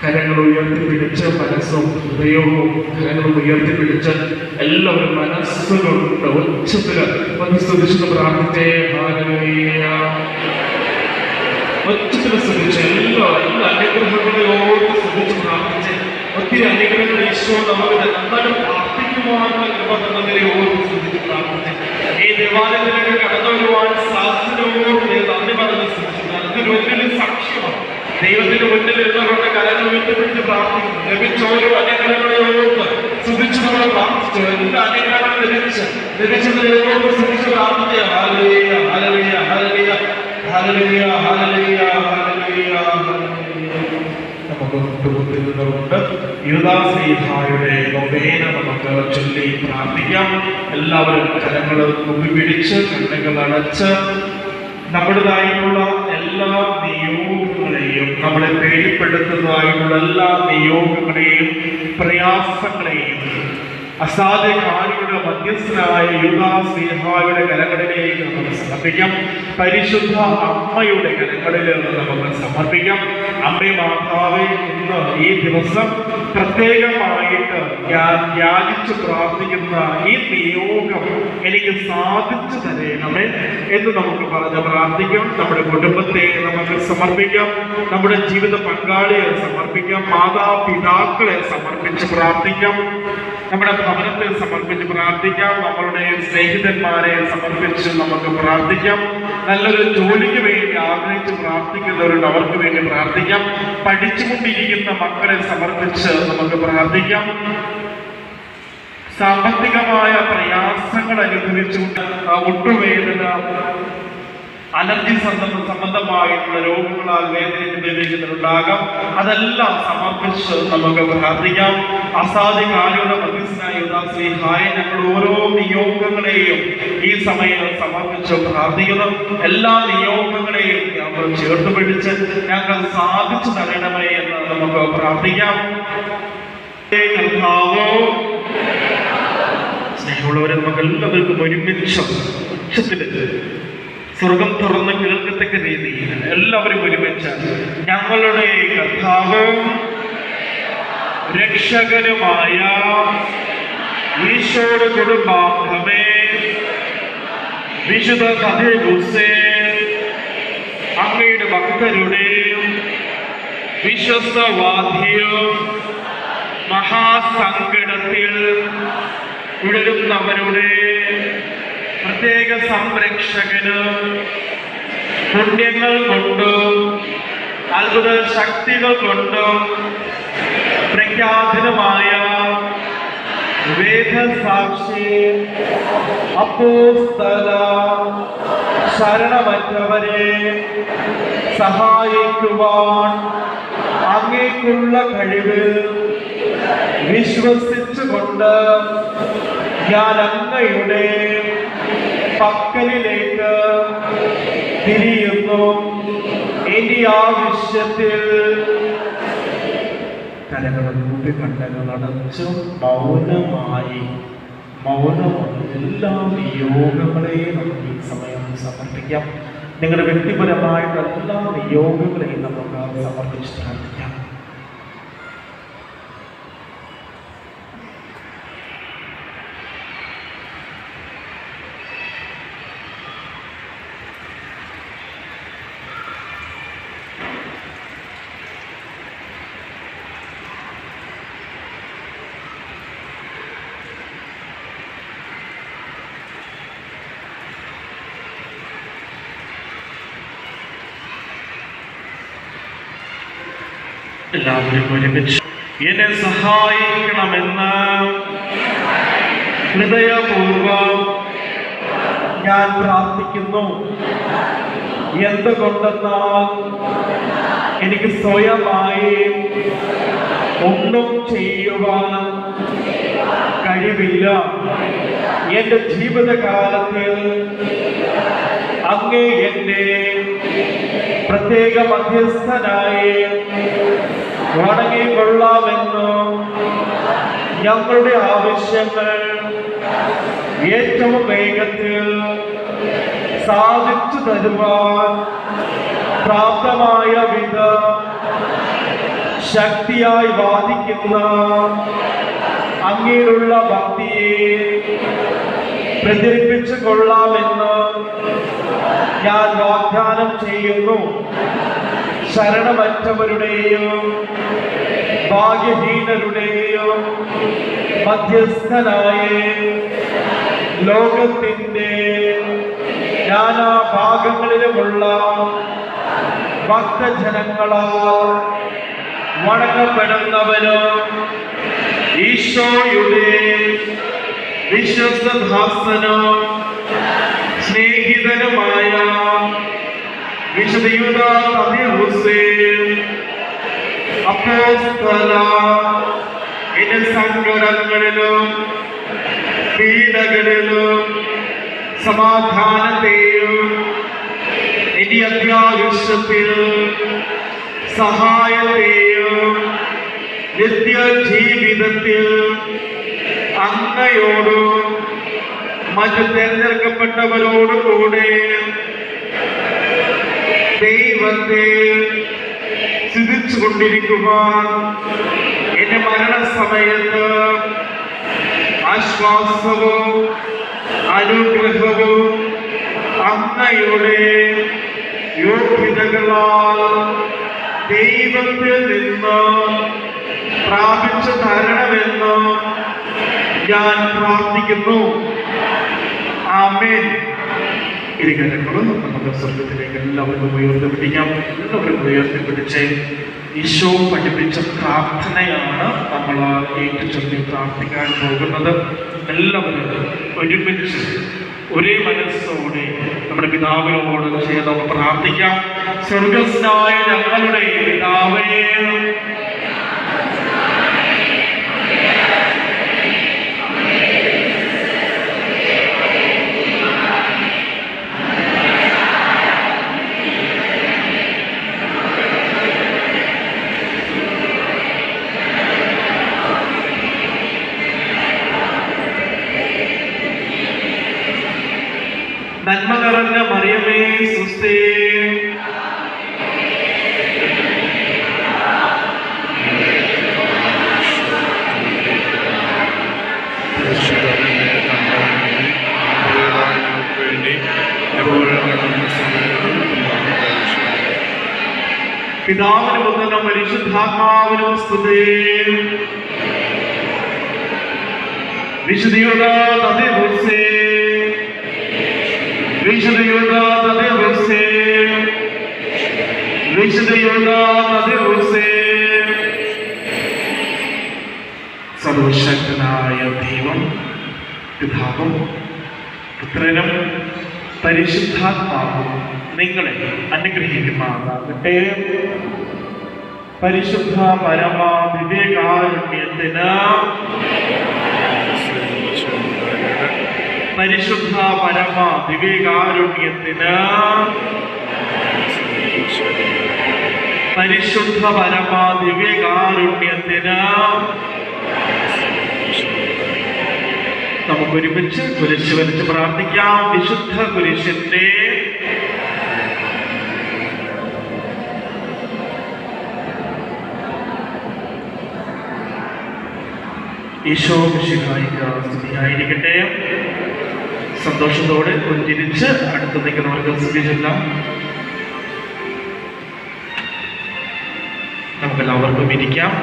കരങ്ങൾ ഉയർത്തിപ്പിടിച്ച് മനസ്സും ഹൃദയവും കരങ്ങളും ഉയർത്തിപ്പിടിച്ച് എല്ലാവരും മനസ്സുകൊണ്ട് ഉച്ചത്തില് സ്തുതിച്ച് പ്രാർത്ഥിച്ചേ. ഹല്ലേലൂയ. ഒച്ചത്തിൽ സ്തുതിച്ച് എല്ലാ അനുഗ്രഹങ്ങളോട് സ്തുതിച്ച് പ്രാർത്ഥിച്ച് ഒത്തിരി അനുഗ്രഹങ്ങൾ ഈശോ നമുക്ക് നന്നായിട്ട് പ്രാർത്ഥിക്കുവാനുള്ള കൃപ തന്നതിനെ ഓർത്ത് സ്തുതിച്ച് പ്രാർത്ഥിച്ച് ഈ ദേവാലയത്തിലേക്ക് കടന്നു വരുവാൻ സാധിച്ചതോട് നന്ദി പറഞ്ഞ് സ്തുതിച്ചു. അതൊരു വലിയൊരു സാക്ഷ്യമാണ്. ദൈവത്തിന്റെ മുന്നിൽ ഇരുന്നുകൊണ്ട് കരങ്ങൾ ഉയർത്തിപ്പിടിച്ച് പ്രാർത്ഥിക്കുന്നു. ലഭിച്ച ഓരോ അനുഗ്രഹങ്ങളെയോർത്ത് സ്തുതിച്ച് നമ്മൾ പ്രാർത്ഥിച്ചു. എല്ലാ അനുഗ്രഹങ്ങളും ലഭിച്ചതിനെയോർത്ത് സ്തുതിച്ച് പ്രാർത്ഥിക്കുക. Hallelujah, hallelujah, hallelujah, hallelujah, hallelujah, hallelujah, hallelujah. നമുക്ക് കൊണ്ട് യൂദാശ്ലീഹായുടെ നൊവേന നമുക്ക് ചൊല്ലി പ്രാർത്ഥിക്കാം. എല്ലാവരും കരങ്ങൾ കുമ്പിപിടിച്ച് കണ്ണുകൾ അടച്ച് നമ്മുടേതായിട്ടുള്ള എല്ലാ നിയോഗങ്ങളെയും നമ്മളെ പേടിപ്പെടുത്തുന്നതായിട്ടുള്ള എല്ലാ നിയോഗങ്ങളെയും പ്രയാസങ്ങളെയും അസാധ്യകാരിയുടെ മധ്യസ്ഥനായ യൂദാശ്ലീഹായുടെ കരങ്ങളിലേക്ക് നമുക്ക് സമർപ്പിക്കാം. പരിശുദ്ധ അമ്മയുടെ കരങ്ങളിൽ നമുക്ക് സമർപ്പിക്കാം. അമ്മേ മാതാവേ, ഇന്ന് ഈ ദിവസം പ്രത്യേകമായിട്ട് ഞാൻ യാചിച്ച് പ്രാർത്ഥിക്കുന്ന ഈ നിയോഗം എനിക്ക് സാധിച്ചു തരണമേ എന്ന് നമുക്ക് പറഞ്ഞ് പ്രാർത്ഥിക്കാം. നമ്മുടെ കുടുംബത്തെ നമുക്ക് സമർപ്പിക്കാം. നമ്മുടെ ജീവിത പങ്കാളിയെ സമർപ്പിക്കാം. മാതാപിതാക്കളെ സമർപ്പിച്ച് പ്രാർത്ഥിക്കാം. നമ്മുടെ ഭവനത്തെ സമർപ്പിച്ച് പ്രാർത്ഥിക്കാം. നമ്മളുടെ സ്നേഹിതന്മാരെ സമർപ്പിച്ച് നമുക്ക് പ്രാർത്ഥിക്കാം. നല്ലൊരു ജോലിക്ക് വേണ്ടി ആഗ്രഹിച്ച് പ്രാർത്ഥിക്കുന്നവരുണ്ട്, അവർക്ക് വേണ്ടി പ്രാർത്ഥിക്കാം. പഠിച്ചുകൊണ്ടിരിക്കുന്ന മക്കളെ സമർപ്പിച്ച് നമുക്ക് പ്രാർത്ഥിക്കാം. സാമ്പത്തികമായ പ്രയാസങ്ങൾ അനുഭവിച്ചുകൊണ്ട് മുട്ടുവേദന, അലർജി സംബന്ധമായിട്ടുള്ള രോഗങ്ങളാൽ വേദനിക്കുന്നുണ്ടാകാം. അതെല്ലാം സമർപ്പിച്ച് നമുക്ക് പ്രാർത്ഥിക്കാം. അസാധ്യകാരിയുടെ മധ്യസ്ഥനായ യൂദാശ്ലീഹായെ ഞങ്ങൾ ഓരോ നിയോഗങ്ങളെയും ഈ സമയം സമർപ്പിച്ച് പ്രാർത്ഥിക്കുന്നു. എല്ലാ നിയോഗങ്ങളെയും ഞങ്ങൾ ചേർത്ത് പിടിച്ച് ഞങ്ങൾ സാധിച്ചു തരണമേ എന്ന് നമുക്ക് പ്രാർത്ഥിക്കാം. കർത്താവോ, സ്നേഹമുള്ളവരെ, നമുക്ക് എല്ലാവർക്കും ഒരുമിച്ച് സ്വർഗം തുറന്ന് കേൾക്കത്തക്ക രീതിയിൽ എല്ലാവരും ഒരുമിച്ച് ഞങ്ങളുടെ കർത്താവും രക്ഷകനുമായ ഈശോയുടെ കുടുംബാംഗമേ, വിശുദ്ധ തദേവൂസേ, അങ്ങയുടെ ഭക്തരുടെ വിശ്വസ്തവാദിയും മഹാസങ്കടത്തിൽ ഉടരുന്നവരുടെ പ്രത്യേക സംരക്ഷകന് പുണ്യങ്ങൾ കൊണ്ടും അത്ഭുത ശക്തികൾ കൊണ്ടും പ്രഖ്യാപിതമായ വേദസാക്ഷി അപ്പോസ്തല ശരണമറ്റവരെ സഹായിക്കുവാൻ അങ്ങേക്കുള്ള കഴിവ് വിശ്വസിച്ചുകൊണ്ട് ഞാൻ അങ്ങയുടെ പക്കലിലേക്ക് തിരിയുന്നു. എന്റെ ആവശ്യത്തിൽ കരങ്ങളും കൂട്ടി കണ്ടകളടച്ച് മൗനമായി എല്ലാ നിയോഗങ്ങളെയും നമുക്ക് ഈ സമയം സമർപ്പിക്കാം. നിങ്ങളുടെ വ്യക്തിപരമായിട്ട് എല്ലാ നിയോഗങ്ങളെയും നമുക്ക് സമർപ്പിച്ച് പ്രാർത്ഥിക്കാം. എല്ലാവരും ഒരുമിച്ച് എന്നെ സഹായിക്കണമെന്ന് ഹൃദയപൂർവം ഞാൻ പ്രാർത്ഥിക്കുന്നു. എന്തുകൊണ്ടെന്നാൽ എനിക്ക് സ്വയമായി ഒന്നും ചെയ്യുവാൻ കഴിവില്ല. എന്റെ ജീവിതകാലത്തിൽ അങ്ങേ എന്നെ പ്രത്യേക മധ്യസ്ഥനായി വണങ്ങിക്കൊള്ളാമെന്ന് ഞങ്ങളുടെ ആവശ്യങ്ങൾ ഏറ്റവും വേഗത്തിൽ സാധിച്ചു തരുവാൻ പ്രാപ്തമായ വിധം ശക്തിയായി വാദിക്കുന്ന അങ്ങയിലുള്ള ഭക്തിയെ പ്രചരിപ്പിച്ചു കൊള്ളാമെന്ന് ഞാൻ വാഗ്ദാനം ചെയ്യുന്നു. ശരണമറ്റവരുടെയും ഭാഗ്യഹീനരുടെയും മധ്യസ്ഥനായി ലോകത്തിൻ്റെ നാനാഭാഗങ്ങളിലുമുള്ള ഭക്തജനങ്ങളാൽ വണങ്ങപ്പെടുന്നവനും ഈശോയുടെ വിശ്വസ്തദാസനും സ്നേഹിതനുമായ വിശുദ്ധ യൂദാ തദേവൂസേ അപ്പോസ്തല, എന്റെ സങ്കടങ്ങളിലും പീഡകളിലും സമാധാനത്തെയും എന്റെ അത്യാവശ്യത്തിൽ സഹായത്തെയും നിത്യജീവിതത്തിൽ അങ്ങയോടും മറ്റു തിരഞ്ഞെടുക്കപ്പെട്ടവരോടും കൂടെ ദൈവത്തെ സ്തുതിച്ചുകൊണ്ടിരിക്കുവാൻ എന്റെ മരണസമയത്ത് ആശ്വാസവും അനുഗ്രഹവും അങ്ങയുടെ യോഗ്യതകളാൽ ദൈവത്തിൽ നിന്ന് പ്രാപിച്ചു തരണമെന്ന് ഞാൻ പ്രാർത്ഥിക്കുന്നു. ആമേൻ. ഇരിക്കലും നമ്മുടെ സ്വർഗത്തിലേക്ക് എല്ലാവർക്കും ഉയർത്തിപ്പിടിക്കാം. എല്ലാവർക്കും ഉയർത്തിപ്പിടിച്ച് ഈശോ പഠിപ്പിച്ച പ്രാർത്ഥനയാണ് നമ്മൾ ഏറ്റുചൊല്ലി പ്രാർത്ഥിക്കാൻ പോകുന്നത്. എല്ലാവരും ഒരുമിച്ച് ഒരേ മനസ്സോടെ നമ്മുടെ പിതാവിനോട് ചെയ്ത് പ്രാർത്ഥിക്കാം. സ്വർഗസ്ഥനായ ഞങ്ങളുടെ പിതാവേ, നന്മ നിറഞ്ഞ മറിയമേ സുസ്ഥേ, പിതാവിനും പുത്രനും പരിശുദ്ധാത്മാവിനും സ്തുതി. വിശുദ്ധ യൂദാ തദേവൂസേ, വിശുദ്ധ യൂദാ തദേവൂസേ, വിശുദ്ധ യൂദാ തദേവൂസേ. സർവശക്തനായ ദൈവം പിതാവും പുത്രനും പരിശുദ്ധാത്മാവും നിങ്ങളെ അനുഗ്രഹിക്കുമാറാകട്ടെ. പരിശുദ്ധ പരമ വിവേകാരുണ്യത്തിന്, പരിശുദ്ധ പരമ വിവേകാരുണ്യത്തിന്, പരിശുദ്ധ പരമ ദിവ്യകാരുണ്യത്തിന് നമുക്കൊരുമിച്ച് കുരിശ് വരച്ച് പ്രാർത്ഥിക്കാം. വിശുദ്ധ കുരിശിന്റെ ഈശോ മിശിഹായിക്ക് സ്തുതിയായിരിക്കട്ടെ. സന്തോഷത്തോടെ പുഞ്ചിരിച്ച് അടുത്ത് നിൽക്കുന്നവർക്ക് സ്തുതി ചൊല്ലാം. നമുക്കെല്ലാവർക്കും ഇരിക്കാം.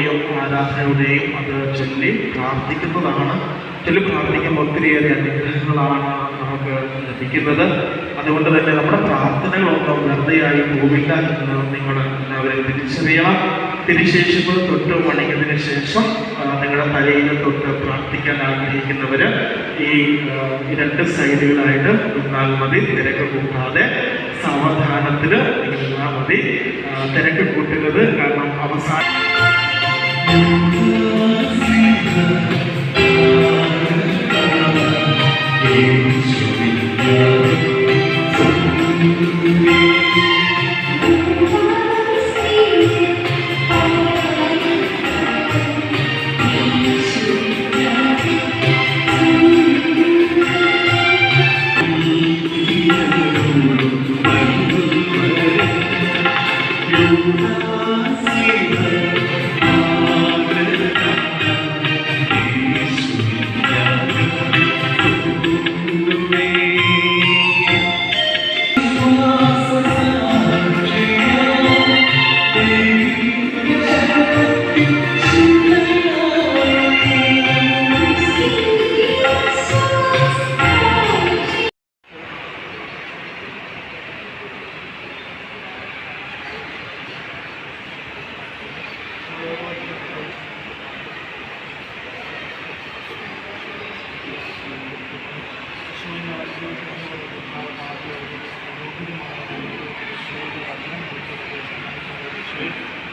യും ആരാധനയുടെയും അത് ചൊല്ലി പ്രാർത്ഥിക്കുന്നതാണ്. ചൊല്ലി പ്രാർത്ഥിക്കുമ്പോൾ ഒത്തിരിയേറെ അനുഗ്രഹങ്ങളാണ് നമുക്ക് ലഭിക്കുന്നത്. അതുകൊണ്ട് തന്നെ നമ്മുടെ പ്രാർത്ഥനകളൊന്നും വെറുതെയായി പോവില്ല എന്ന് നിങ്ങൾ എല്ലാവരും തിരിച്ചറിയണം. തിരുശേഷിപ്പ് തൊട്ട് വണങ്ങിയതിനു ശേഷം നിങ്ങളുടെ തലയിൽ തൊട്ട് പ്രാർത്ഥിക്കാൻ ആഗ്രഹിക്കുന്നവർ ഈ രണ്ട് സൈഡുകളായിട്ട് നിന്നാൽ മതി. തിരക്ക് കൂട്ടാതെ സാവധാനത്തിൽ നിന്നാൽ മതി. തിരക്ക് കൂട്ടുന്നത് കാരണം അവസാനം Thank you.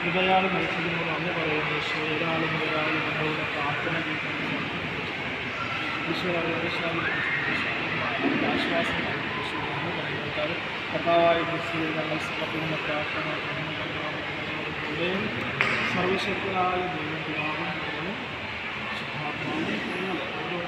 കൃപയാലും മരിച്ചതിനോട് അന്ന് പറയുന്നു. ഈശോ ഒരാളും നമ്മളുടെ പ്രാർത്ഥന ആശ്വാസം കർത്താവായ ക്രിസ്തുവിൽ ഞങ്ങൾ സമർപ്പിക്കുന്ന പ്രാർത്ഥന സർവശക്തനായ ദൈവത്തിനാകും ശുദ്ധാത്മാവും ഓരോ